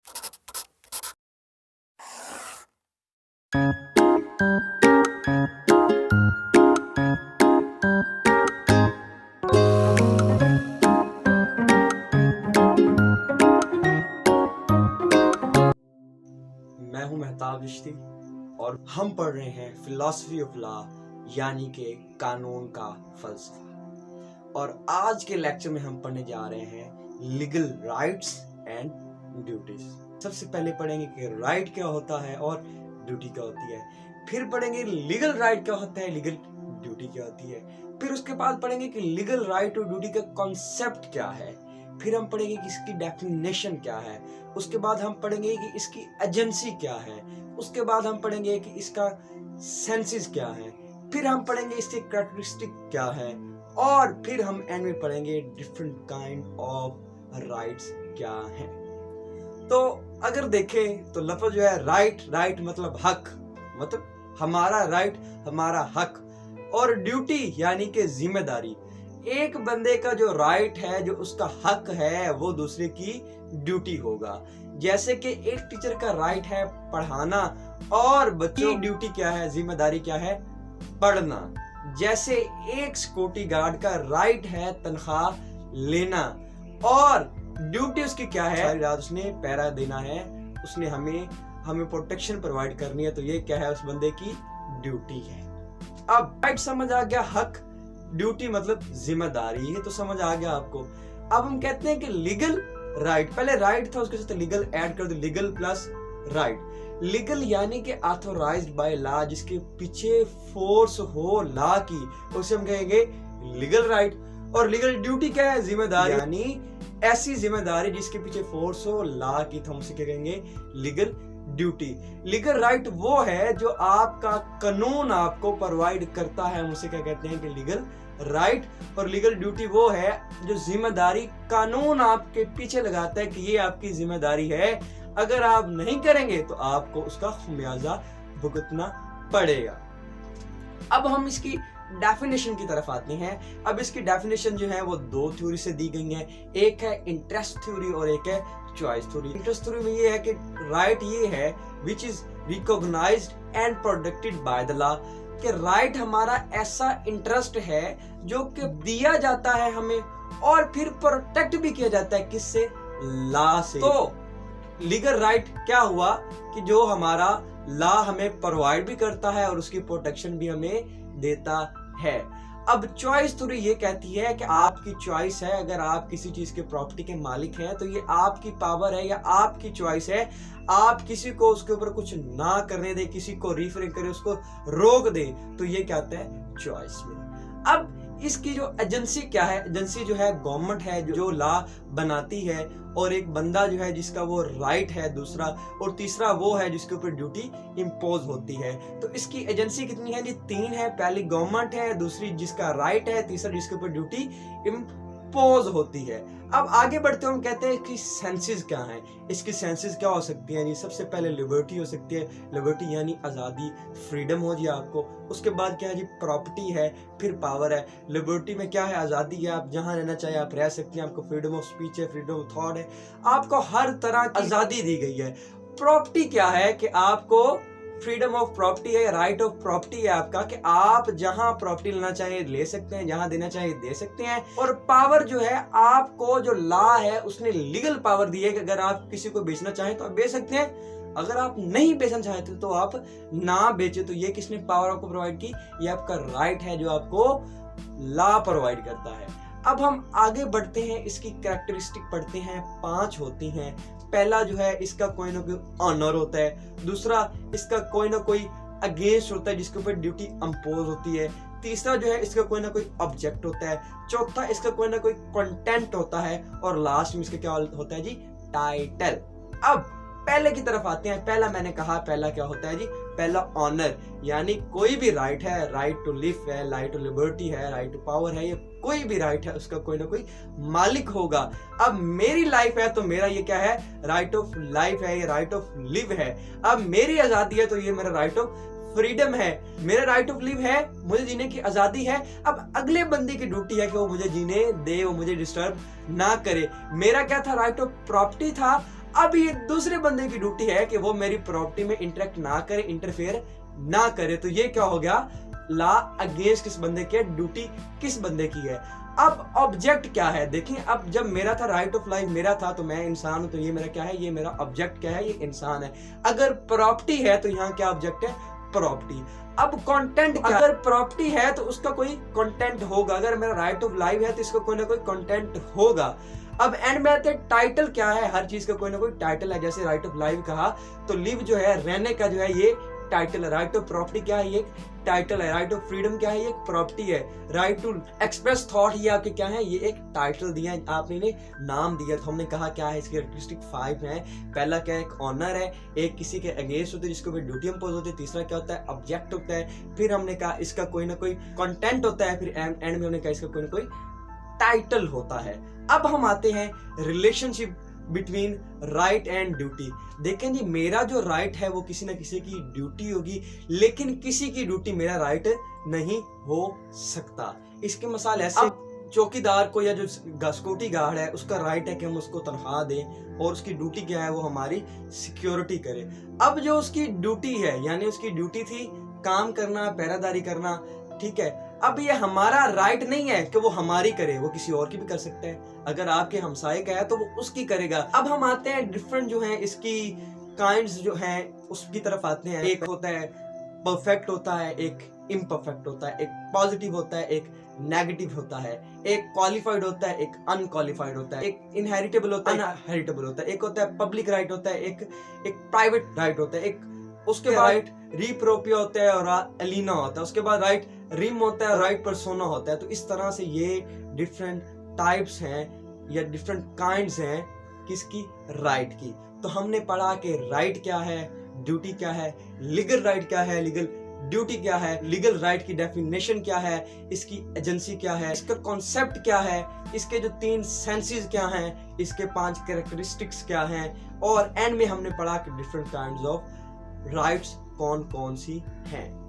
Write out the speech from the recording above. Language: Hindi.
मैं हूं मेहताब रिश्ती और हम पढ़ रहे हैं फिलॉसफी ऑफ लॉ यानी कि कानून का फलसफा। और आज के लेक्चर में हम पढ़ने जा रहे हैं लीगल राइट्स एंड ड्यूटीज। सबसे पहले पढ़ेंगे कि राइट क्या होता है और ड्यूटी क्या होती है, फिर पढ़ेंगे लीगल राइट क्या होता है, लीगल ड्यूटी क्या होती है, फिर उसके बाद पढ़ेंगे कि लीगल राइट और ड्यूटी का कॉन्सेप्ट क्या है, फिर हम पढ़ेंगे कि इसकी डेफिनेशन क्या है, उसके बाद हम पढ़ेंगे कि इसकी एजेंसी क्या है, उसके बाद हम पढ़ेंगे कि इसका सेंसेस क्या है, फिर हम पढ़ेंगे इसके कैरेक्टरिस्टिक क्या है, और फिर हम एंड में पढ़ेंगे डिफरेंट काइंड ऑफ राइट्स क्या हैं। तो अगर देखें तो लफ्ज जो है राइट मतलब हक, मतलब हमारा राइट हमारा हक, और ड्यूटी यानी कि जिम्मेदारी। एक बंदे का जो राइट है, जो उसका हक है, वो दूसरे की ड्यूटी होगा। जैसे कि एक टीचर का राइट है पढ़ाना और बच्चों की ड्यूटी क्या है, जिम्मेदारी क्या है, पढ़ना। जैसे एक सिक्योरिटी गार्ड का राइट है तनख्वाह लेना और ड्यूटी उसकी क्या है, सारी रात उसने पहरा देना है, उसने हमें प्रोटेक्शन प्रोवाइड करनी है, तो ये क्या है, उस बंदे की ड्यूटी है। अब राइट समझ आ गया, हक, ड्यूटी मतलब जिम्मेदारी, ये तो समझ आ गया आपको। अब हम कहते हैं कि लीगल राइट, पहले राइट था उसके साथ लीगल ऐड कर दो, लीगल प्लस राइट। लीगल यानी कि ऑथोराइज्ड बाय लॉ, जिसके पीछे फोर्स हो लॉ की, उसे हम कहेंगे लीगल राइट। और लीगल ड्यूटी क्या है, जिम्मेदारी, यानी ऐसी जिम्मेदारी जिसके पीछे फोर्स हो लॉ की, तो हम उसे क्या कहेंगे, लीगल ड्यूटी। लीगल राइट वो है जो आपका कानून आपको प्रोवाइड करता है, हम उसे क्या कहते हैं कि लीगल राइट। और लीगल ड्यूटी वो है जो जिम्मेदारी कानून आपके पीछे लगाता है कि ये आपकी जिम्मेदारी है, अगर आप नहीं करेंगे तो आपको उसका खमियाजा भुगतना पड़ेगा। अब हम इसकी डेफिनेशन की तरफ आते हैं। अब इसकी डेफिनेशन जो है वो दो थ्योरी से दी गई है, एक है इंटरेस्ट थ्योरी और एक है चॉइस थ्योरी। इंटरेस्ट थ्योरी में ये है कि राइट ये है which is recognised and protected by the law, कि राइट हमारा ऐसा इंटरेस्ट है जो कि दिया जाता है हमें और फिर प्रोटेक्ट भी किया जाता है, किससे, लॉ से। तो लीगल राइट क्या हुआ कि जो हमारा लॉ हमें प्रोवाइड भी करता है और उसकी प्रोटेक्शन भी हमें देता है। अब चॉइस थ्योरी ये कहती है कि आपकी चॉइस है, अगर आप किसी चीज के प्रॉपर्टी के मालिक हैं तो ये आपकी पावर है या आपकी चॉइस है, आप किसी को उसके ऊपर कुछ ना करने दे, किसी को रिफर करे, उसको रोक दे, तो ये क्या आता है, चॉइस में। अब इसकी जो एजेंसी क्या है, एजेंसी जो है गवर्नमेंट है जो लॉ बनाती है, और एक बंदा जो है जिसका वो राइट है दूसरा, और तीसरा वो है जिसके ऊपर ड्यूटी इम्पोज होती है। तो इसकी एजेंसी कितनी है जी, तीन है। पहली गवर्नमेंट है, दूसरी जिसका राइट है, तीसरा जिसके ऊपर ड्यूटी इम्पोज होती है। अब आगे बढ़ते हम कहते हैं कि सेंसेस क्या है। इसकी सेंसेस क्या हो सकती है जी, सबसे पहले लिबर्टी हो सकती है, लिबर्टी यानी आज़ादी, फ्रीडम हो जी आपको। उसके बाद क्या है जी, प्रॉपर्टी है, फिर पावर है। लिबर्टी में क्या है, आज़ादी है, आप जहाँ रहना चाहे आप रह सकते हैं, आपको फ्रीडम ऑफ स्पीच है, फ्रीडम ऑफ थॉट है, आपको हर तरह की आज़ादी दी गई है। प्रॉपर्टी क्या है कि आपको फ्रीडम ऑफ प्रॉपर्टी है, राइट ऑफ प्रॉपर्टी है आपका, कि आप जहां प्रॉपर्टी लेना चाहिए ले सकते हैं, जहां देना चाहिए दे सकते हैं। और पावर जो है, आपको जो लॉ है उसने लीगल पावर दी है कि अगर आप किसी को बेचना चाहें तो आप बेच सकते हैं, अगर आप नहीं बेचना चाहते तो आप ना बेचे। तो ये किसने पावर आपको प्रोवाइड की, ये आपका राइट है जो आपको लॉ प्रोवाइड करता है। अब हम आगे बढ़ते हैं, इसकी कैरेक्टरिस्टिक पढ़ते हैं, 5 होती हैं। पहला जो है, इसका कोई ना कोई ऑनर होता है, दूसरा इसका कोई ना कोई अगेंस्ट होता है जिसके ऊपर ड्यूटी इंपोज होती है, तीसरा जो है इसका कोई ना कोई ऑब्जेक्ट होता है, चौथा इसका कोई ना कोई कंटेंट होता है, और लास्ट में इसका क्या होता है जी, टाइटल। अब पहले की तरफ आते हैं। पहला मैंने कहा, पहला क्या होता है जी, पहला ऑनर, यानी कोई भी राइट है, राइट टू लिव है, राइट टू लिबर्टी है, राइट टू पावर है, ये कोई भी राइट है उसका कोई ना कोई मालिक होगा। अब मेरी लाइफ है तो मेरा ये क्या है, राइट ऑफ लाइफ है, ये राइट ऑफ लिव है। अब मेरी आजादी है तो ये मेरा राइट ऑफ फ्रीडम है, मेरा राइट ऑफ लिव है, मुझे जीने की आजादी है। अब अगले बंदे की ड्यूटी है कि वो मुझे जीने दे, वो मुझे डिस्टर्ब ना करे। मेरा क्या था, राइट ऑफ प्रॉपर्टी था, अब ये दूसरे बंदे की ड्यूटी है कि वो मेरी प्रॉपर्टी में इंटरेक्ट ना करे, इंटरफेयर ना करे। तो ये क्या हो गया, लॉ अगेंस्ट किस बंदे की है, ड्यूटी किस बंदे की है। अब ऑब्जेक्ट क्या है, देखें, अब जब मेरा था राइट ऑफ लाइफ मेरा था, तो मैं इंसान हूं, तो ये मेरा क्या है, ये मेरा ऑब्जेक्ट क्या है, ये इंसान है। अगर प्रॉपर्टी है तो यहाँ क्या ऑब्जेक्ट है, प्रॉपर्टी। अब कंटेंट, अगर प्रॉपर्टी है तो उसका कोई कंटेंट होगा, अगर मेरा राइट ऑफ लाइफ है तो इसका कोई ना कोई कंटेंट होगा। अब एंड में आते हैं टाइटल क्या है, हर चीज का कोई ना कोई टाइटल है। जैसे राइट ऑफ लाइफ कहा तो लिव जो है, रहने का जो है, ये टाइटल है। राइट ऑफ प्रॉपर्टी क्या है, ये टाइटल है। राइट ऑफ फ्रीडम क्या है, ये एक प्रॉपर्टी है। राइट टू एक्सप्रेस थॉट, ये आपके क्या है, ये एक टाइटल दिया, आपने नाम दिया। तो हमने कहा क्या है, इसकी कैरेक्टरिस्टिक 5 है। पहला क्या है, एक ऑनर है, एक किसी के अगेंस्ट होते हैं जिसको भी ड्यूटी इंपोज होती है। तीसरा क्या होता है, ऑब्जेक्ट होता है। फिर हमने कहा इसका कोई ना कोई कंटेंट होता है। फिर एंड में हमने कहा इसका कोई ना कोई टाइटल होता है। अब हम आते हैं relationship between right and duty. देखें जी, मेरा जो राइट है वो किसी ना किसी की ड्यूटी होगी, लेकिन किसी की ड्यूटी मेरा राइट नहीं हो सकता। इसके मिसाल ऐसे, चौकीदार को या जो सिक्योरिटी गार्ड है उसका राइट है कि हम उसको तनख्वाह दें, और उसकी ड्यूटी क्या है, वो हमारी सिक्योरिटी करे। अब जो उसकी ड्यूटी है, यानी उसकी ड्यूटी थी काम करना, पहरादारी करना, ठीक है। अब ये हमारा राइट नहीं है कि वो हमारी करे, वो किसी और की भी कर सकता है। अगर आपके हमसाये का है तो वो उसकी करेगा। अब हम आते हैं डिफरेंट जो है इसकी काइंड्स जो हैं उसकी तरफ आते हैं। एक होता है परफेक्ट होता है, एक इम्परफेक्ट होता है, एक पॉजिटिव होता है, एक नेगेटिव होता है, एक क्वालिफाइड होता है, एक अनक्वालिफाइड होता है, एक इनहेरिटेबल होता है, अनहेरिटेबल होता है, एक होता है पब्लिक राइट होता है, एक प्राइवेट राइट होता है, एक उसके राइट रीप्रोपिया होता है और एलिना होता है, उसके बाद राइट रिम होता है, राइट पर्सोना होता है। तो इस तरह से ये डिफरेंट टाइप्स हैं या डिफरेंट काइंड्स हैं किसकी, राइट की। तो हमने पढ़ा कि राइट क्या है, ड्यूटी क्या है, लीगल राइट क्या है, लीगल ड्यूटी क्या है, लीगल राइट की डेफिनेशन क्या है, इसकी एजेंसी क्या है, इसका कॉन्सेप्ट क्या है, इसके जो 3 सेंसेस क्या हैं, इसके 5 कैरेक्टरिस्टिक्स क्या हैं, और एंड में हमने पढ़ा कि डिफरेंट काइंड्स ऑफ राइट्स कौन कौन सी हैं।